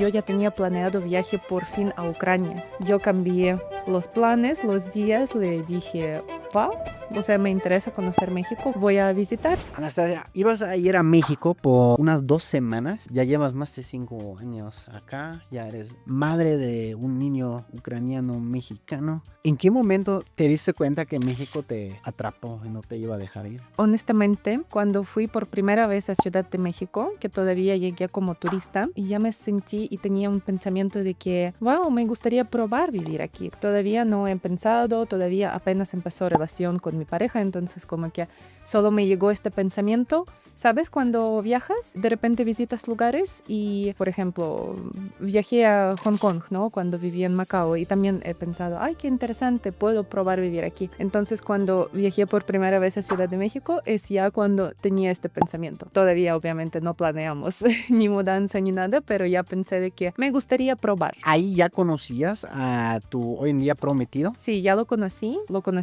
Yo ya tenía planeado viaje por fin a Ucrania. Yo cambié los planes, los días, le dije, va, o sea, me interesa conocer México, voy a visitar. Anastasia, ibas a ir a México por unas 2 semanas, ya llevas más de 5 años acá, ya eres madre de un niño ucraniano mexicano. ¿En qué momento te diste cuenta que México te atrapó y no te iba a dejar ir? Honestamente, cuando fui por primera vez a Ciudad de México, que todavía llegué como turista, y ya me sentí y tenía un pensamiento de que, wow, me gustaría probar vivir aquí. Todavía no he pensado, todavía apenas empezó relación con mi pareja, entonces como que solo me llegó este pensamiento. ¿Sabes? Cuando viajas, de repente visitas lugares y, por ejemplo, viajé a Hong Kong, ¿no? Cuando viví en Macao y también he pensado, ay, qué interesante, puedo probar vivir aquí. Entonces, cuando viajé por primera vez a Ciudad de México, es ya cuando tenía este pensamiento. Todavía, obviamente, no planeamos ni mudanza ni nada, pero ya pensé de que me gustaría probar. ¿Ahí ya conocías a tu hoy en día prometido? Sí, ya lo conocí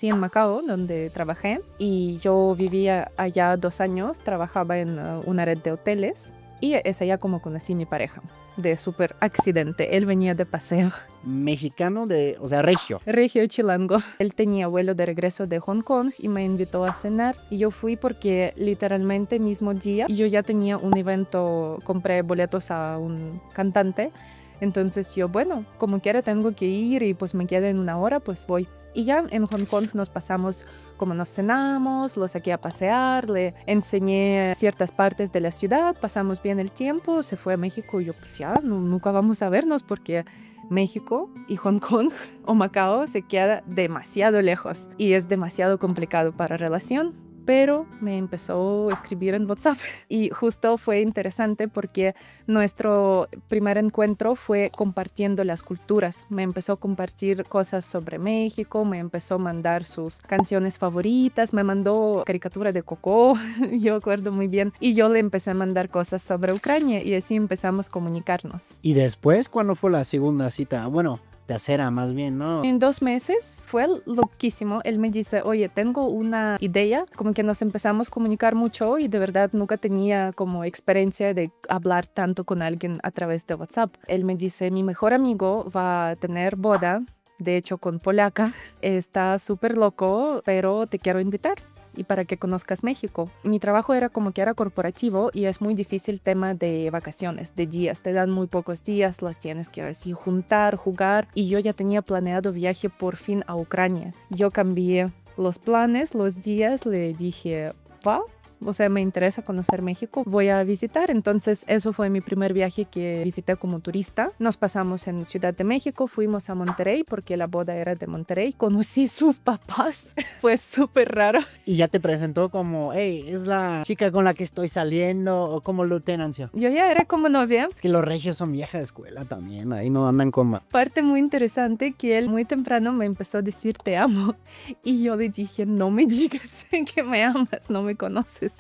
en Macao, donde trabajé, y yo vivía allá 2 años, trabajaba en una red de hoteles, y es allá como conocí a mi pareja, de súper accidente. Él venía de paseo. Mexicano o sea, regio. Regio chilango. Él tenía vuelo de regreso de Hong Kong y me invitó a cenar, y yo fui porque literalmente mismo día yo ya tenía un evento, compré boletos a un cantante. Entonces yo, bueno, como quiera tengo que ir y pues me quedé en 1 hora, pues voy. Y ya en Hong Kong nos pasamos, como nos cenamos, lo saqué a pasear, le enseñé ciertas partes de la ciudad, pasamos bien el tiempo, se fue a México y yo, pues ya, nunca vamos a vernos porque México y Hong Kong o Macao se queda demasiado lejos y es demasiado complicado para relación. Pero me empezó a escribir en WhatsApp y justo fue interesante porque nuestro primer encuentro fue compartiendo las culturas. Me empezó a compartir cosas sobre México, me empezó a mandar sus canciones favoritas, me mandó caricatura de Coco, yo acuerdo muy bien, y yo le empecé a mandar cosas sobre Ucrania y así empezamos a comunicarnos. ¿Y después cuándo fue la segunda cita? Bueno, tercera más bien, ¿no? En 2 meses fue loquísimo. Él me dice, oye, tengo una idea, como que nos empezamos a comunicar mucho y de verdad nunca tenía como experiencia de hablar tanto con alguien a través de WhatsApp. Él me dice, mi mejor amigo va a tener boda, de hecho con polaca, está súper loco, pero te quiero invitar y para que conozcas México. Mi trabajo era como que era corporativo y es muy difícil tema de vacaciones, de días. Te dan muy pocos días, las tienes que así juntar, jugar. Y yo ya tenía planeado viaje por fin a Ucrania. Yo cambié los planes, los días, le dije, va. O sea, me interesa conocer México, voy a visitar. Entonces, eso fue mi primer viaje que visité como turista. Nos pasamos en Ciudad de México, fuimos a Monterrey porque la boda era de Monterrey. Conocí sus papás, fue súper raro. Y ya te presentó como, hey, es la chica con la que estoy saliendo, o como lo tenancio. Yo ya era como novia. Que los regios son vieja de escuela también, ahí no andan con... Parte muy interesante que él muy temprano me empezó a decir te amo y yo le dije no me digas que me amas, no me conoces.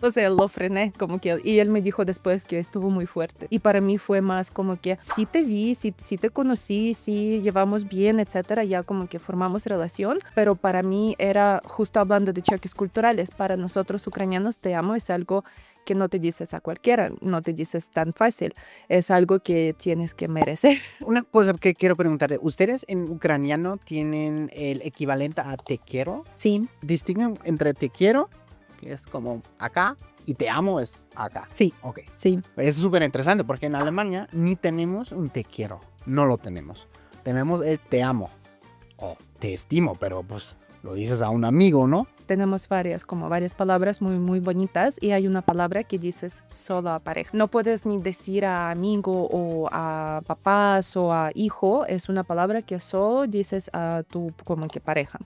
O sea, lo frené como que y él me dijo después que estuvo muy fuerte y para mí fue más como que sí te vi, sí te conocí, sí llevamos bien, etcétera, ya como que formamos relación, pero para mí era justo hablando de choques culturales, para nosotros ucranianos te amo es algo que no te dices a cualquiera, no te dices tan fácil, es algo que tienes que merecer. Una cosa que quiero preguntarte, ¿ustedes en ucraniano tienen el equivalente a te quiero? Sí. ¿Distinguen entre te quiero, que es como acá, y te amo es acá? Sí. Ok. Sí. Es súper interesante porque en Alemania ni tenemos un te quiero, no lo tenemos. Tenemos el te amo o te estimo, pero pues lo dices a un amigo, ¿no? Tenemos varias palabras muy, muy bonitas y hay una palabra que dices solo a pareja. No puedes ni decir a amigo o a papás o a hijo, es una palabra que solo dices a tu como que pareja.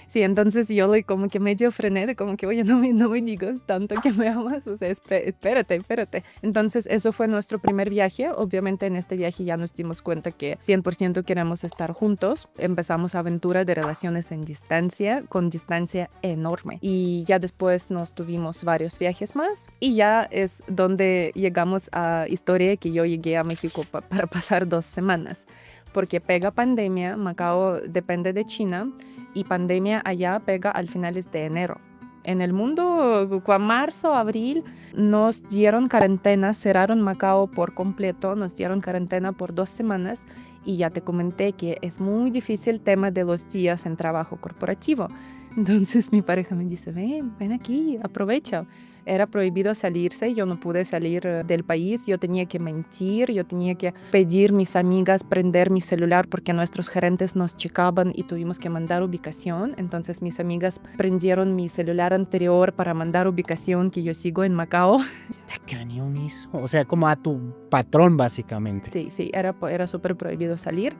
Sí, entonces yo le como que medio frené de como que, oye, no me digas tanto que me amas, o sea, espérate. Entonces eso fue nuestro primer viaje. Obviamente en este viaje ya nos dimos cuenta que 100% queremos estar juntos. Empezamos aventura de relaciones en distancia, con distancia enorme. Y ya después nos tuvimos varios viajes más y ya es donde llegamos a historia que yo llegué a México para pasar 2 semanas porque pega pandemia, Macao depende de China y pandemia allá pega al finales de enero. en el mundo, marzo, abril, nos dieron cuarentena, cerraron Macao por completo, nos dieron cuarentena por 2 semanas y ya te comenté que es muy difícil el tema de los días en trabajo corporativo. Entonces mi pareja me dice, ven aquí, aprovecha. Era prohibido salirse, yo no pude salir del país, yo tenía que mentir, yo tenía que pedir a mis amigas prender mi celular porque nuestros gerentes nos checaban y tuvimos que mandar ubicación. Entonces mis amigas prendieron mi celular anterior para mandar ubicación que yo sigo en Macao. Está cañón eso. O sea, como a tu patrón, básicamente. Sí, era súper prohibido salir.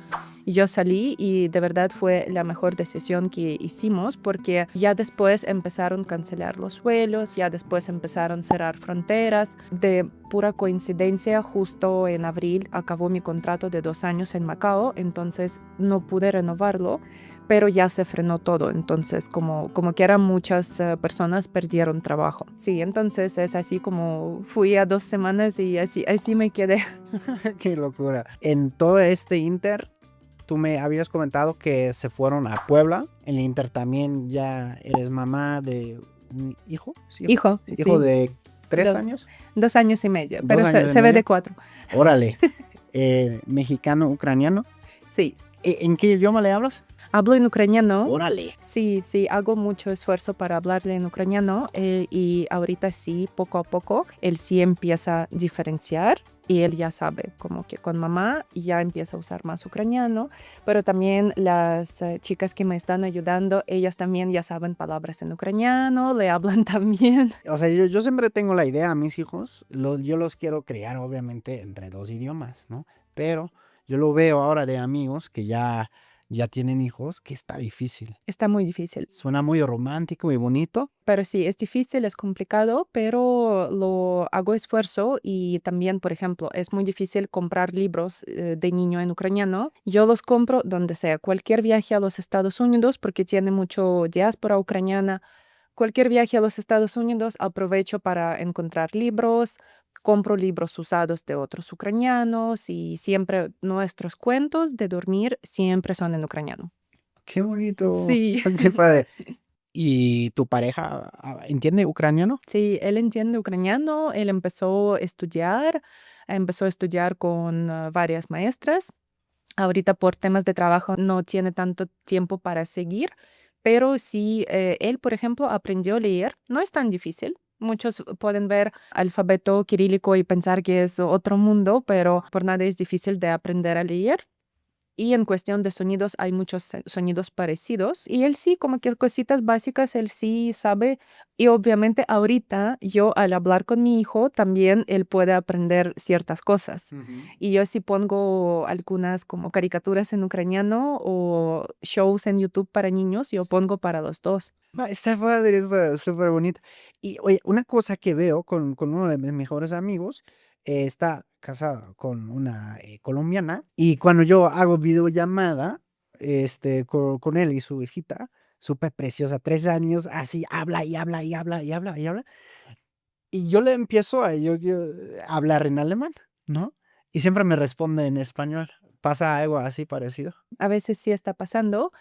Y yo salí y de verdad fue la mejor decisión que hicimos porque ya después empezaron a cancelar los vuelos, ya después empezaron a cerrar fronteras. De pura coincidencia, justo en abril acabó mi contrato de 2 años en Macao, entonces no pude renovarlo, pero ya se frenó todo. Entonces, como que eran muchas personas perdieron trabajo. Sí, entonces es así como fui a 2 semanas y así me quedé. Qué locura. En todo este Inter, tú me habías comentado que se fueron a Puebla. En el Inter también ya eres mamá de un hijo. ¿Sí? Hijo, Hijo sí. de 3 Dos- años. 2 años y medio, 2 pero años y se ve medio. de 4. Órale. Mexicano, ucraniano. Sí. ¿En qué idioma le hablas? Hablo en ucraniano. Órale. Sí, hago mucho esfuerzo para hablarle en ucraniano y ahorita sí, poco a poco, él sí empieza a diferenciar y él ya sabe, como que con mamá ya empieza a usar más ucraniano, pero también las chicas que me están ayudando, ellas también ya saben palabras en ucraniano, le hablan también. O sea, yo siempre tengo la idea a mis hijos, yo los quiero criar obviamente entre 2 idiomas, ¿no? Pero yo lo veo ahora de amigos que ya tienen hijos, que está difícil. Está muy difícil. Suena muy romántico y bonito. Pero sí, es difícil, es complicado, pero lo hago esfuerzo y también, por ejemplo, es muy difícil comprar libros de niño en ucraniano. Yo los compro donde sea, cualquier viaje a los Estados Unidos, porque tiene mucho diáspora ucraniana. Cualquier viaje a los Estados Unidos aprovecho para encontrar libros, compro libros usados de otros ucranianos y siempre nuestros cuentos de dormir siempre son en ucraniano. Qué bonito. Sí. Qué padre. ¿Y tu pareja entiende ucraniano? Sí, él entiende ucraniano, él empezó a estudiar con varias maestras. Ahorita por temas de trabajo no tiene tanto tiempo para seguir, pero sí, él, por ejemplo, aprendió a leer. No es tan difícil. Muchos pueden ver alfabeto cirílico y pensar que es otro mundo, pero por nada es difícil de aprender a leer. Y en cuestión de sonidos hay muchos sonidos parecidos y él sí, como que cositas básicas, él sí sabe. Y obviamente ahorita yo al hablar con mi hijo también él puede aprender ciertas cosas. Y yo sí pongo algunas como caricaturas en ucraniano o shows en YouTube para niños, yo pongo para los dos. Está padre, está súper bonito. Y oye, una cosa que veo con uno de mis mejores amigos, está casado con una colombiana y cuando yo hago videollamada con él y su hijita, súper preciosa, 3 años, así habla y habla y habla y habla y habla. Y yo le empiezo yo a hablar en alemán, ¿no? Y siempre me responde en español. ¿Pasa algo así parecido? A veces sí está pasando,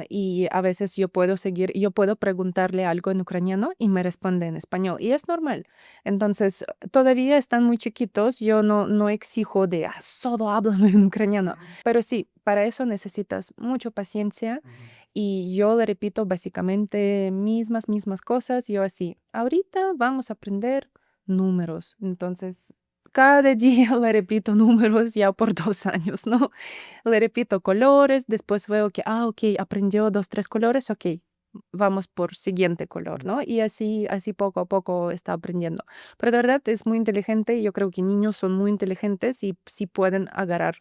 y a veces yo puedo preguntarle algo en ucraniano y me responde en español y es normal. Entonces, todavía están muy chiquitos, yo no exijo de solo háblame en ucraniano, pero sí, para eso necesitas mucha paciencia y yo le repito básicamente mismas cosas, yo así, ahorita vamos a aprender números, entonces cada día le repito números ya por 2 años, ¿no? Le repito colores, después veo que, ok, aprendió 2, 3 colores, ok, vamos por siguiente color, ¿no? Y así poco a poco está aprendiendo. Pero de verdad es muy inteligente y yo creo que niños son muy inteligentes y sí pueden agarrar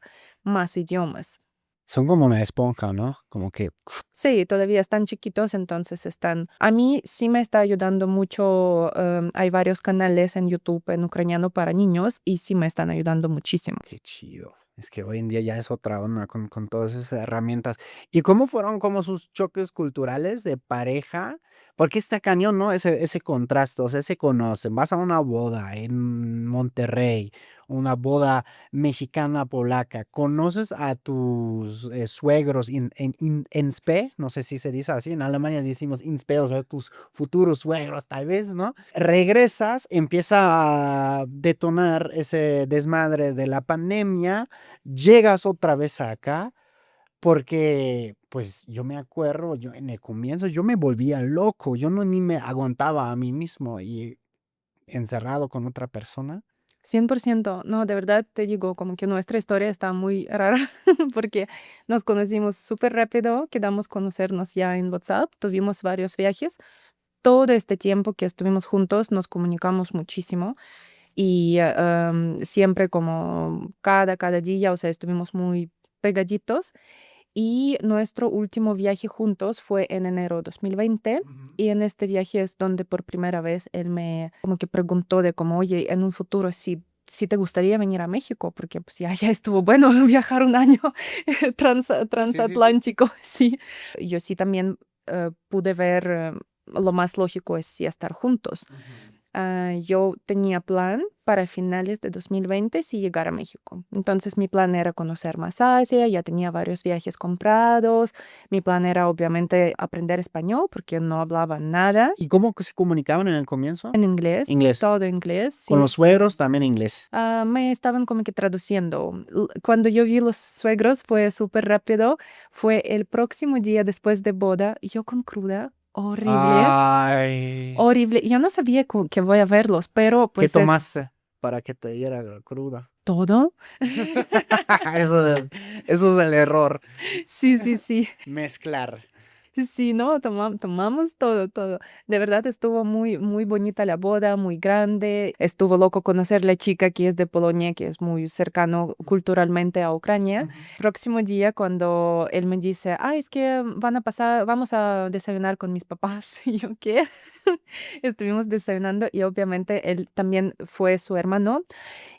más idiomas. Son como una esponja, ¿no? Como que Sí, todavía están chiquitos, entonces están. A mí sí me está ayudando mucho. Hay varios canales en YouTube en ucraniano para niños y sí me están ayudando muchísimo. qué chido. Es que hoy en día ya es otra onda con todas esas herramientas. ¿Y cómo fueron como sus choques culturales de pareja? Porque está cañón, ¿no? Ese contraste, o sea, se conocen, vas a una boda en Monterrey, una boda mexicana polaca, conoces a tus suegros en spe, no sé si se dice así, en Alemania decimos in spe, o sea, tus futuros suegros tal vez, ¿no? Regresas, empieza a detonar ese desmadre de la pandemia, llegas otra vez acá, porque pues yo me acuerdo, yo en el comienzo yo me volvía loco, yo no ni me aguantaba a mí mismo y encerrado con otra persona. 100%. No, de verdad te digo, como que nuestra historia está muy rara porque nos conocimos súper rápido, quedamos conocernos ya en WhatsApp, tuvimos varios viajes. Todo este tiempo que estuvimos juntos nos comunicamos muchísimo y siempre como cada día, o sea, estuvimos muy pegaditos. Y nuestro último viaje juntos fue en enero 2020 Ujú. y en este viaje es donde por primera vez él me como que preguntó de como, oye, en un futuro si te gustaría venir a México, porque pues ya estuvo bueno viajar un año Sí, sí, sí. transatlántico, sí. Yo sí también pude ver, lo más lógico es sí estar juntos. Ujú. Yo tenía plan para finales de 2020 sí llegar a México. Entonces mi plan era conocer más Asia, ya tenía varios viajes comprados. Mi plan era obviamente aprender español porque no hablaba nada ¿Y cómo que se comunicaban en el comienzo? en inglés, Inglés. todo inglés, Con sí. los suegros también inglés. Me estaban como que traduciendo. Cuando yo vi los suegros fue súper rápido. Fue el próximo día después de boda, yo con cruda, horrible, Ay, horrible. Yo no sabía que voy a verlos, pero ¿qué pues es tomaste para que te diera la cruda? todo. Eso, eso es el error. Sí, sí, sí. Mezclar. Sí, no, tomamos todo, todo. De verdad estuvo muy, muy bonita la boda, muy grande. Estuvo loco conocer la chica que es de Polonia, que es muy cercano culturalmente a Ucrania. Ujú. Próximo día, cuando él me dice, es que van a pasar, vamos a desayunar con mis papás. Y yo, ¿qué? Estuvimos desayunando y obviamente él también fue su hermano.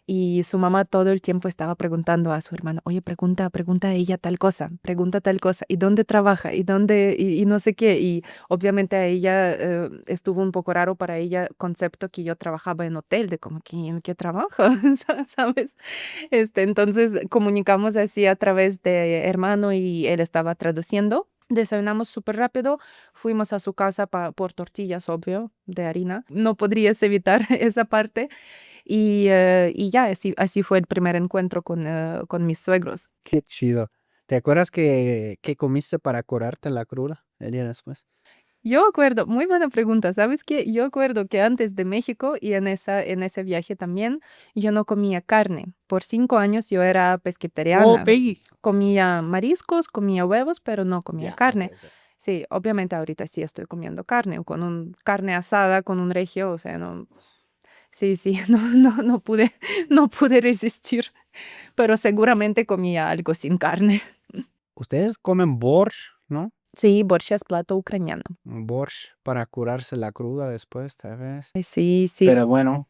Y su mamá todo el tiempo estaba preguntando a su hermano, oye, pregunta a ella tal cosa, pregunta tal cosa, ¿y dónde trabaja? ¿Y dónde? Y no sé qué. Y obviamente a ella estuvo un poco raro para ella concepto que yo trabajaba en hotel, de como que en qué trabajo, ¿sabes? Entonces comunicamos así a través de hermano y él estaba traduciendo. Desayunamos súper rápido, fuimos a su casa por tortillas, obvio, de harina. No podrías evitar esa parte. Y ya, así fue el primer encuentro con mis suegros. Qué chido. ¿Te acuerdas que comiste para curarte la cruda el día después? Yo acuerdo, muy buena pregunta, ¿sabes qué? Yo acuerdo que antes de México y en ese viaje también, yo no comía carne. Por 5 años yo era Oh, pesqueteriana. Peggy. Comía mariscos, comía huevos, pero no comía Ya, ok, carne. ok. Sí, obviamente ahorita sí estoy comiendo carne, carne asada con un regio, o sea, no, sí, sí, no pude, no pude resistir, pero seguramente comía algo sin carne. Ustedes comen borscht, ¿no? Sí, borscht es plato ucraniano. Borscht para curarse la cruda después, tal vez. Sí, sí. Pero bueno,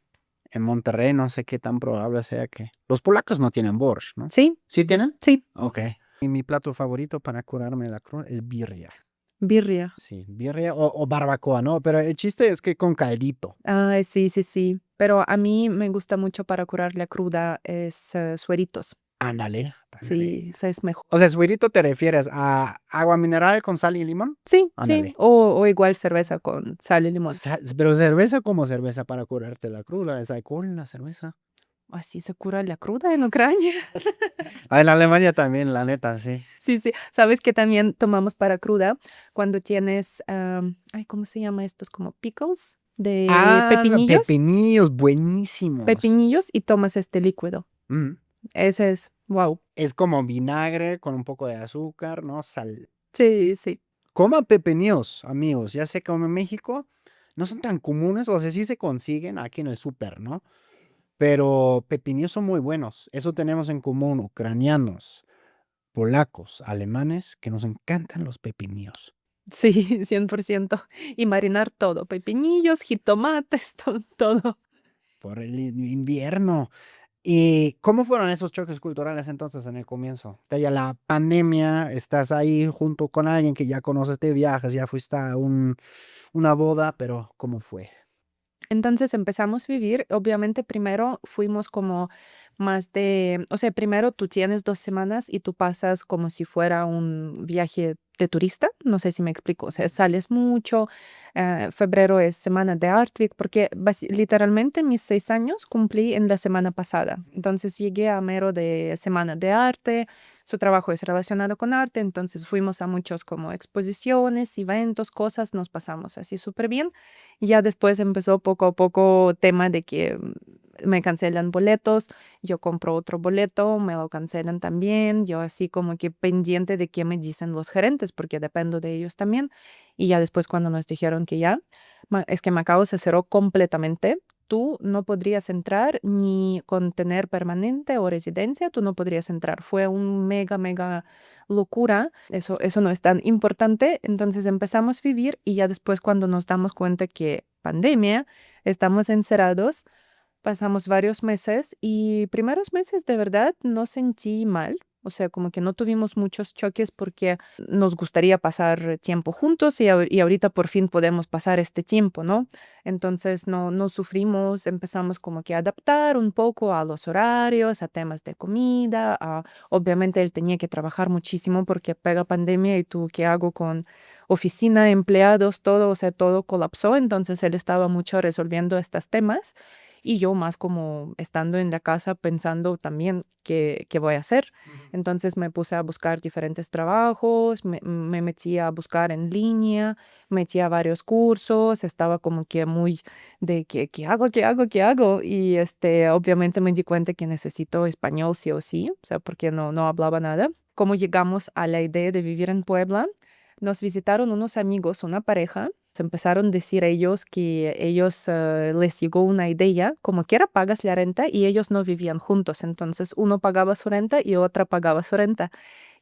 en Monterrey no sé qué tan probable sea que... Los polacos no tienen borscht, ¿no? Sí, ¿Sí tienen? sí, Ok. Y mi plato favorito para curarme la cruda es birria. birria. Sí, birria o barbacoa, ¿no? Pero el chiste es que con caldito. Sí, sí, sí. Pero a mí me gusta mucho para curar la cruda es sueritos. Ándale, Sí, ándale. esa es mejor. O sea, suerito te refieres a agua mineral con sal y limón. Sí, sí. Ándale. O igual cerveza con sal y limón. Pero cerveza como cerveza para curarte la cruda, es alcohol la cerveza. Así se cura la cruda en Ucrania. En Alemania también, la neta, sí. Sí, sí. ¿Sabes que también tomamos para cruda cuando tienes, ¿cómo se llama estos? Como pickles de Ah, pepinillos. pepinillos, buenísimos. Pepinillos y tomas este líquido. Mm. Ese es, wow. Es como vinagre con un poco de azúcar, ¿no? Sal. Sí, sí. Coman pepinillos, amigos. Ya sé que en México no son tan comunes, o sea, sí se consiguen aquí en el súper, ¿no? Pero pepinillos son muy buenos. Eso tenemos en común, ucranianos, polacos, alemanes, que nos encantan los pepinillos. Sí, 100%. Y marinar todo, pepinillos, jitomates, todo, todo. Por el invierno. ¿Y cómo fueron esos choques culturales entonces en el comienzo? Está ya la pandemia, estás ahí junto con alguien que ya conoces de viajes, ya fuiste a una boda, pero ¿cómo fue? Entonces empezamos a vivir, obviamente primero fuimos como más de, o sea, primero tú tienes 2 semanas y tú pasas como si fuera un viaje de turista, no sé si me explico, o sea, sales mucho, febrero es semana de Art Week, porque literalmente mis 6 años cumplí en la semana pasada, entonces llegué a mero de semana de arte, su trabajo es relacionado con arte, entonces fuimos a muchos como exposiciones, eventos, cosas, nos pasamos así súper bien. Y ya después empezó poco a poco tema de que me cancelan boletos, yo compro otro boleto, me lo cancelan también, yo así como que pendiente de qué me dicen los gerentes, porque dependo de ellos también. Y ya después cuando nos dijeron que ya, es que Macao se cerró completamente. Tú no podrías entrar ni con tener permanente o residencia, tú no podrías entrar. Fue un mega, mega locura. Eso no es tan importante. Entonces empezamos a vivir y ya después cuando nos damos cuenta que pandemia, estamos encerrados, pasamos varios meses y primeros meses de verdad no sentí mal. O sea, como que no tuvimos muchos choques porque nos gustaría pasar tiempo juntos y ahorita por fin podemos pasar este tiempo, ¿no? Entonces no sufrimos, empezamos como que a adaptar un poco a los horarios, a temas de comida, obviamente él tenía que trabajar muchísimo porque pega pandemia y tú, ¿qué hago con oficina, empleados, todo? O sea, todo colapsó, entonces él estaba mucho resolviendo estos temas y yo más como estando en la casa pensando también qué voy a hacer. Entonces me puse a buscar diferentes trabajos, me metí a buscar en línea, metí a varios cursos, estaba como que muy de qué hago, qué hago, qué hago. Y obviamente me di cuenta que necesito español sí o sí, o sea, porque no hablaba nada. Cómo llegamos a la idea de vivir en Puebla, nos visitaron unos amigos, una pareja. Se empezaron a decir ellos que ellos les llegó una idea, como quiera pagas la renta y ellos no vivían juntos, entonces uno pagaba su renta y otra pagaba su renta.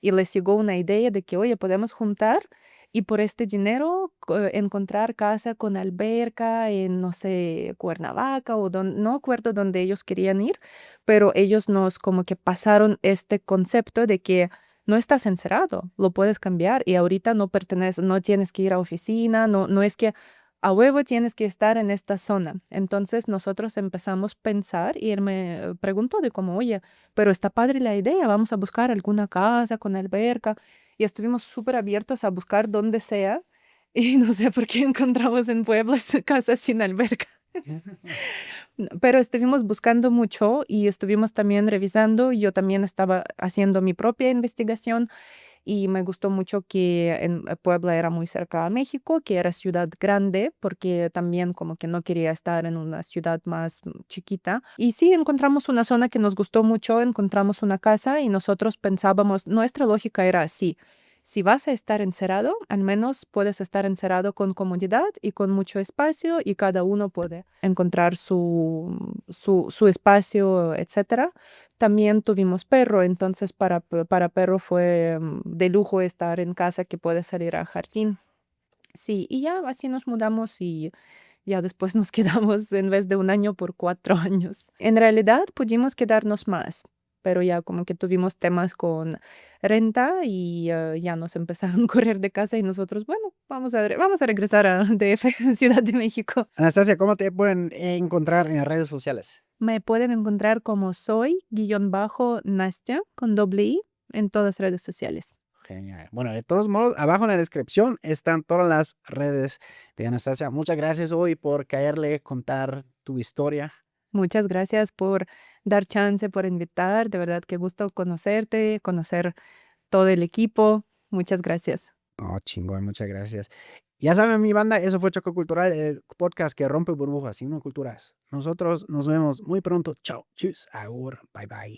Y les llegó una idea de que, oye, podemos juntar y por este dinero encontrar casa con alberca en, no sé, Cuernavaca o no acuerdo dónde ellos querían ir, pero ellos nos como que pasaron este concepto de que no estás encerrado, lo puedes cambiar y ahorita no perteneces, no tienes que ir a oficina, no es que a huevo tienes que estar en esta zona. Entonces nosotros empezamos a pensar y él me preguntó de cómo, oye, pero está padre la idea, vamos a buscar alguna casa con alberca y estuvimos súper abiertos a buscar donde sea y no sé por qué encontramos en Puebla esta casa sin alberca. Pero estuvimos buscando mucho y estuvimos también revisando. Yo también estaba haciendo mi propia investigación y me gustó mucho que en Puebla era muy cerca a México, que era ciudad grande, porque también como que no quería estar en una ciudad más chiquita. Y sí, encontramos una zona que nos gustó mucho, encontramos una casa y nosotros pensábamos, nuestra lógica era así. Si vas a estar encerrado, al menos puedes estar encerrado con comodidad y con mucho espacio y cada uno puede encontrar su espacio, etcétera. También tuvimos perro, entonces para perro fue de lujo estar en casa que puede salir al jardín. Sí, y ya así nos mudamos y ya después nos quedamos en vez de un año por 4 años. En realidad pudimos quedarnos más, pero ya como que tuvimos temas con renta y ya nos empezaron a correr de casa y nosotros, bueno, vamos a regresar a DF, Ciudad de México. Anastasia, ¿cómo te pueden encontrar en las redes sociales? Me pueden encontrar como soy_Nastia con doble I en todas las redes sociales. Genial. Bueno, de todos modos, abajo en la descripción están todas las redes de Anastasia. Muchas gracias hoy por caerle, contar tu historia. Muchas gracias por dar chance, por invitar. De verdad, qué gusto conocerte, conocer todo el equipo. Muchas gracias. Oh, chingón, muchas gracias. Ya saben, mi banda, eso fue Choco Cultural, el podcast que rompe burbujas y no culturas. Nosotros nos vemos muy pronto. Chao, chus, agur, bye bye.